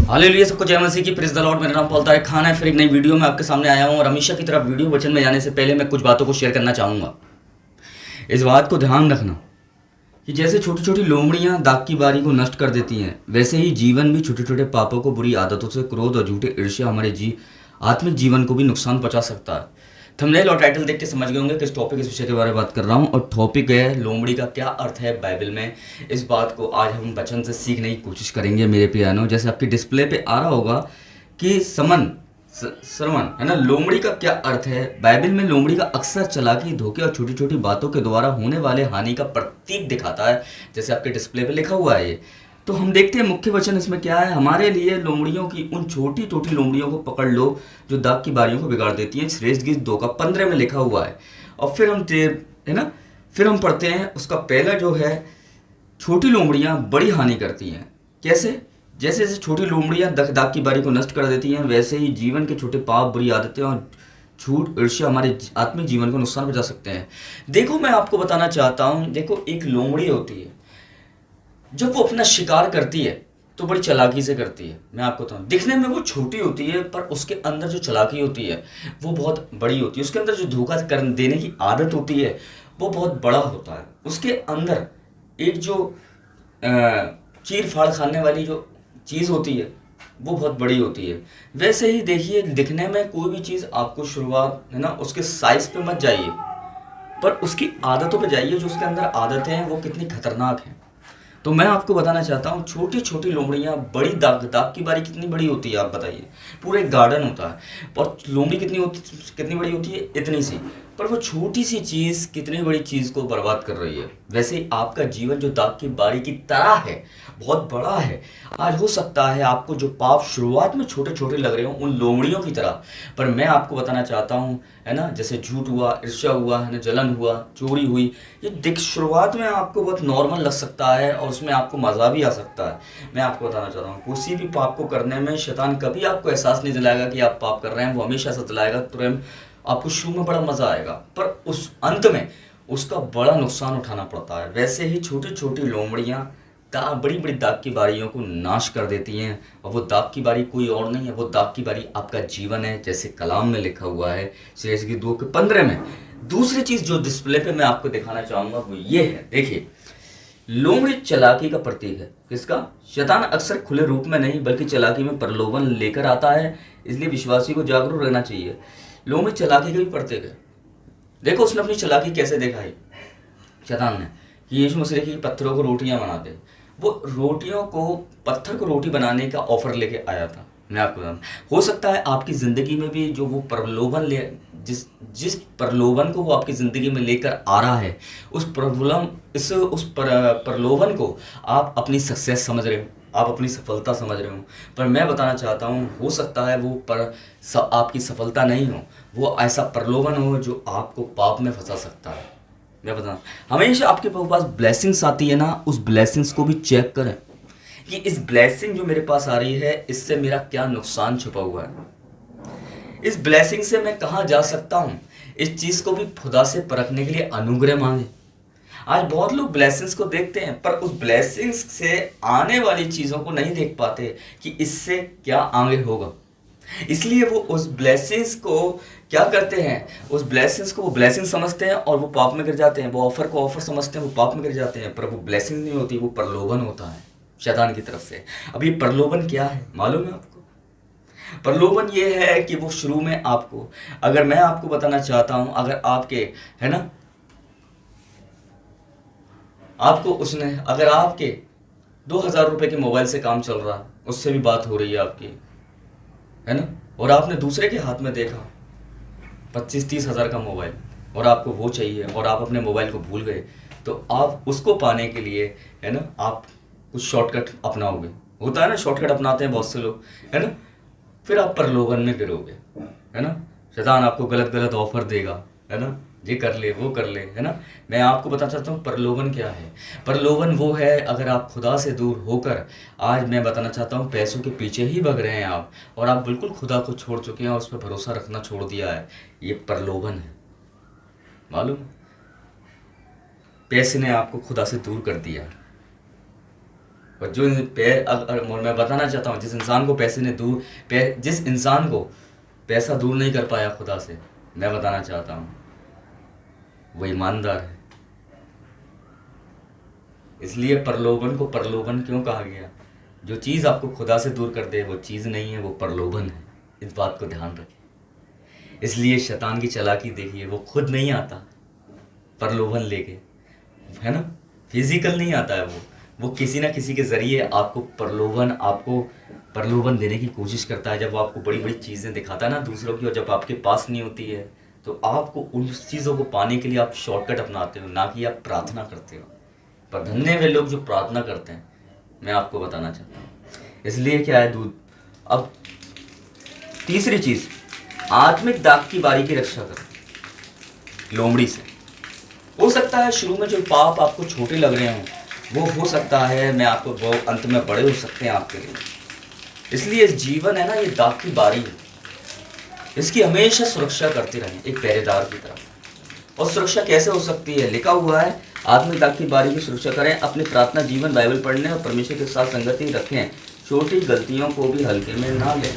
Hallelujah, सबको जय मसीह की। Praise the Lord. मेरा नाम पॉल तारिक खान है। फिर एक नई वीडियो में आपके सामने आया हूँ और हमेशा की तरह वीडियो वचन में जाने से पहले मैं कुछ बातों को शेयर करना चाहूँगा। इस बात को ध्यान रखना कि जैसे छोटी छोटी लोमड़ियाँ दाग की बारी को नष्ट कर देती हैं, वैसे ही जीवन भी छोटे छोटे पापों को, बुरी आदतों से, क्रोध और झूठे ईर्ष्या हमारे आत्मिक जीवन को भी नुकसान पहुंचा सकता है। थंबनेल और टाइटल देख के समझ गए होंगे किस टॉपिक, इस विषय के बारे में बात कर रहा हूँ। और टॉपिक है लोमड़ी का क्या अर्थ है बाइबल में। इस बात को आज हम वचन से सीखने की कोशिश करेंगे मेरे पियानो। जैसे आपकी डिस्प्ले पे आ रहा होगा कि सरमन है ना, लोमड़ी का क्या अर्थ है बाइबल में। लोमड़ी का अक्सर चालाकी, धोखे और छोटी छोटी बातों के द्वारा होने वाले हानि का प्रतीक दिखाता है, जैसे आपके डिस्प्ले पे लिखा हुआ है ये। तो हम देखते हैं मुख्य वचन इसमें क्या है हमारे लिए। लोमड़ियों की उन छोटी छोटी लोमड़ियों को पकड़ लो जो दाग की बारियों को बिगाड़ देती हैं। श्रेष्ठ गीत 2:15 में लिखा हुआ है। और फिर हम पढ़ते हैं उसका पहला जो है, छोटी लोमड़ियाँ बड़ी हानि करती हैं। कैसे? जैसे जैसे छोटी लोमड़ियाँ दाग की बारी को नष्ट कर देती हैं, वैसे ही जीवन के छोटे पाप, बुरी आदतें और झूठ, ईर्ष्या हमारे आत्मिक जीवन को नुकसान पहुंचा सकते हैं। देखो, मैं आपको बताना चाहता हूँ, देखो एक लोमड़ी होती है, जब वो अपना शिकार करती है तो बड़ी चालाकी से करती है। मैं आपको बताऊँ, दिखने में वो छोटी होती है पर उसके अंदर जो चालाकी होती है वो बहुत बड़ी होती है। उसके अंदर जो धोखा कर देने की आदत होती है वो बहुत बड़ा होता है। उसके अंदर एक जो चीर फाड़ खाने वाली जो चीज़ होती है वो बहुत बड़ी होती है। वैसे ही देखिए, दिखने में कोई भी चीज़ आपको शुरुआत है ना, उसके साइज पे मत जाइए, पर उसकी आदतों पे जाइए। जो उसके अंदर आदतें हैं वो कितनी खतरनाक हैं। तो मैं आपको बताना चाहता हूँ, छोटी छोटी लोमड़ियाँ बड़ी दाग की बारी कितनी बड़ी होती है आप बताइए। पूरे गार्डन होता है और लोमड़ी कितनी बड़ी होती है, इतनी सी, पर वो छोटी सी चीज़ कितनी बड़ी चीज़ को बर्बाद कर रही है। वैसे ही आपका जीवन जो दाग की बारी की तरह है, बहुत बड़ा है। आज हो सकता है आपको जो पाप शुरुआत में छोटे छोटे लग रहे हो उन लोमड़ियों की तरह, पर मैं आपको बताना चाहता हूँ है ना, जैसे झूठ हुआ, ईर्ष्या हुआ है ना, जलन हुआ, चोरी हुई, ये शुरुआत में आपको बहुत नॉर्मल लग सकता है और उसमें आपको मज़ा भी आ सकता है। मैं आपको बताना चाहता हूँ, किसी भी पाप को करने में शैतान कभी आपको एहसास नहीं दिलाएगा कि आप पाप कर रहे हैं। वो हमेशा ऐसा दिलाएगा, तुरंत आपको शुरू में बड़ा मज़ा आएगा, पर उस अंत में उसका बड़ा नुकसान उठाना पड़ता है। वैसे ही छोटी छोटी लोमड़ियाँ बड़ी बड़ी दाग की बारियों को नाश कर देती हैं। और वो दाग की बारी कोई और नहीं है, वो दाग की बारी आपका जीवन है, जैसे कलाम में लिखा हुआ है श्रेष्ठ गीत 2:15 में। दूसरी चीज़ जो डिस्प्ले पे मैं आपको दिखाना चाहूँगा वो ये है। देखिए, लोमड़ी चालाकी का प्रतीक है। किसका? शैतान अक्सर खुले रूप में नहीं बल्कि चालाकी में प्रलोभन लेकर आता है, इसलिए विश्वासी को जागरूक रहना चाहिए। लोमड़ी चालाकी का भी प्रतीक है। देखो, उसने अपनी चालाकी कैसे देखा है शैतान ने, कि यीशु मसीह की पत्थरों को रोटियां बना दे। वो पत्थर को रोटी बनाने का ऑफर लेके आया था। मैं आपको बताऊं, हो सकता है आपकी ज़िंदगी में भी जो वो जिस प्रलोभन को वो आपकी ज़िंदगी में लेकर आ रहा है, उस प्रलोभन को आप अपनी सक्सेस समझ रहे हो, आप अपनी सफलता समझ रहे हो। पर मैं बताना चाहता हूँ, हो सकता है वो आपकी सफलता नहीं हो, वो ऐसा प्रलोभन हो जो आपको पाप में फंसा सकता है। मैं बता, हमेशा आपके पास ब्लेसिंग्स आती है ना, उस ब्लेसिंग्स को भी चेक करें कि इस ब्लेसिंग जो मेरे पास आ रही है इससे मेरा क्या नुकसान छुपा हुआ है, इस ब्लेसिंग से मैं कहाँ जा सकता हूँ। इस चीज़ को भी खुदा से परखने के लिए अनुग्रह मांगे। आज बहुत लोग ब्लेसिंग्स को देखते हैं पर उस ब्लेसिंग्स से आने वाली चीज़ों को नहीं देख पाते कि इससे क्या आगे होगा। इसलिए वो उस ब्लेसिंग्स को क्या करते हैं, उस ब्लेसिंग्स को वो ब्लेसिंग समझते हैं और वो पाप में गिर जाते हैं। वो ऑफर को ऑफर समझते हैं, वो पाप में गिर जाते हैं। पर वो ब्लेसिंग नहीं होती, वो प्रलोभन होता है शैतान की तरफ से। अब ये प्रलोभन क्या है मालूम है आपको? प्रलोभन ये है कि वो शुरू में आपको, अगर मैं आपको बताना चाहता हूं, अगर आपके है ना, अगर आपके 2,000 रुपए के मोबाइल से काम चल रहा है, उससे भी बात हो रही है आपकी, है ना, और आपने दूसरे के हाथ में देखा 25-30 हज़ार का मोबाइल और आपको वो चाहिए और आप अपने मोबाइल को भूल गए, तो आप उसको पाने के लिए है ना, आप कुछ शॉर्टकट अपनाओगे। होता है ना, शॉर्टकट अपनाते हैं बहुत से लोग, है ना, फिर आप प्रलोभन में गिरोगे, है ना। शैतान आपको गलत गलत ऑफर देगा, है ना, ये कर ले, वो कर ले, है ना। मैं आपको बताना चाहता हूँ प्रलोभन क्या है। प्रलोभन वो है, अगर आप खुदा से दूर होकर, आज मैं बताना चाहता हूँ, पैसों के पीछे ही भग रहे हैं आप और आप बिल्कुल खुदा को छोड़ चुके हैं और उस पर भरोसा रखना छोड़ दिया है, ये प्रलोभन है। मालूम, पैसे ने आपको खुदा से दूर कर दिया। और जो मैं बताना चाहता हूँ, जिस इंसान को पैसे ने जिस इंसान को पैसा दूर नहीं कर पाया खुदा से, मैं बताना चाहता हूँ वो ईमानदार है। इसलिए प्रलोभन को प्रलोभन क्यों कहा गया? जो चीज़ आपको खुदा से दूर कर दे वो चीज़ नहीं है, वो प्रलोभन है। इस बात को ध्यान रखें। इसलिए शैतान की चालाकी देखिए, वो खुद नहीं आता प्रलोभन लेके, है ना, फिजिकल नहीं आता है वो किसी ना किसी के ज़रिए आपको प्रलोभन देने की कोशिश करता है। जब वो आपको बड़ी बड़ी चीज़ें दिखाता है ना दूसरों की, और जब आपके पास नहीं होती है तो आपको उन चीज़ों को पाने के लिए आप शॉर्टकट अपनाते हो, ना कि आप प्रार्थना करते हो। पर धन्य वे लोग जो प्रार्थना करते हैं, मैं आपको बताना चाहता हूँ। इसलिए क्या है दूध। अब तीसरी चीज़, आत्मिक दाग की बारी की रक्षा करो लोमड़ी से। हो सकता है शुरू में जो पाप आपको छोटे लग रहे हों, वो हो सकता है मैं आपको वो अंत में बड़े हो सकते हैं आपके लिए। इसलिए जीवन है ना, ये दाग की बारी है, इसकी हमेशा सुरक्षा करते रहें एक पहरेदार की तरह। और सुरक्षा कैसे हो सकती है? लिखा हुआ है, आत्मिक दाग की बारी की सुरक्षा करें, अपनी प्रार्थना जीवन, बाइबल पढ़ने और परमेश्वर के साथ संगति रखें, छोटी गलतियों को भी हल्के में ना लें।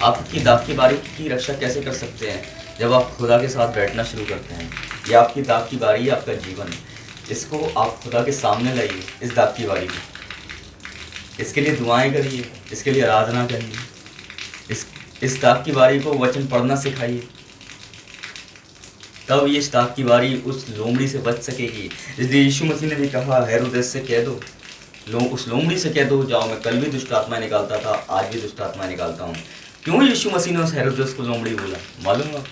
आपकी दाग की बारी की रक्षा कैसे कर सकते हैं? जब आप खुदा के साथ बैठना शुरू करते हैं। ये आपकी दाग की बारी है, आपका जीवन है, इसको आप खुदा के सामने लाइए, इस दाग की बारी को। इसके लिए दुआएं करिए, इसके लिए आराधना करिए, इस दाग की बारी को वचन पढ़ना सिखाइए, तब ये दाग की बारी उस लोमड़ी से बच सकेगी। इसलिए यीशु मसीह ने भी कहा, हेरोदेस से कह दो, उस लोमड़ी से कह दो, जाओ, मैं कल भी दुष्ट आत्मा निकालता था, आज भी दुष्ट आत्मा निकालता हूँ। क्यों यीशु मसीह ने उस हेरोदेस को लोमड़ी बोला? मालूम है?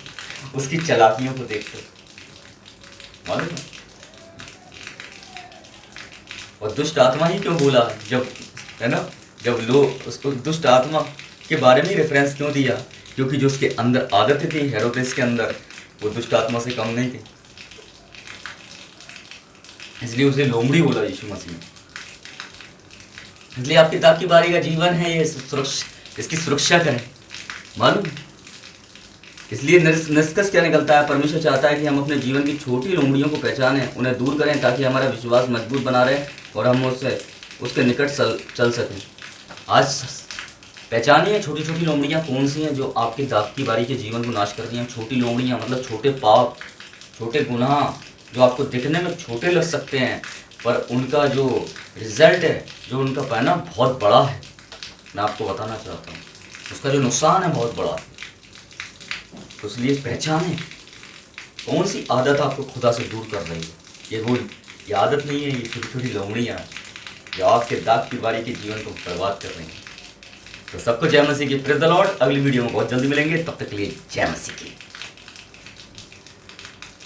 उसकी चालाकियों को देखकर मालूम है। और दुष्ट आत्मा ही क्यों बोला? जब, है ना, जब लोग उसको दुष्ट आत्मा के बारे में रेफरेंस क्यों दिया? क्योंकि जो उसके अंदर आदतें थी हेरोदेस के अंदर, वो दुष्ट आत्मा से कम नहीं थी, इसलिए उसे लोमड़ी बोला यीशु मसीह ने। इसलिए आपकी दाग की बारी का जीवन है, ये इसकी सुरक्षा करें, मालूम। इसलिए निष्कर्ष क्या निकलता है? परमेश्वर चाहता है कि हम अपने जीवन की छोटी लोमड़ियों को पहचानें, उन्हें दूर करें, ताकि हमारा विश्वास मजबूत बना रहे और हम उसके निकट चल सकें। आज पहचानिए छोटी छोटी लोमड़ियाँ कौन सी हैं जो आपकी दाग की बारी के जीवन को नाश कर रही हैं। छोटी लोमड़ियाँ मतलब छोटे पाप, छोटे गुनाह, जो आपको दिखने में छोटे लग सकते हैं, पर उनका जो रिजल्ट है, जो उनका पैना बहुत बड़ा है। मैं आपको बताना चाहता हूँ, उसका जो नुकसान है बहुत बड़ा है। तो इसलिए पहचानें कौन सी आदत आपको खुदा से दूर कर रही है। ये आदत नहीं है, ये छोटी छोटी लोमड़ियाँ जो आपके दाग की बारी के जीवन को बर्बाद कर रही हैं। तो सबको जय मसीह की। Praise the Lord. अगली वीडियो में बहुत जल्दी मिलेंगे, तब तक के लिए जय मसीह की।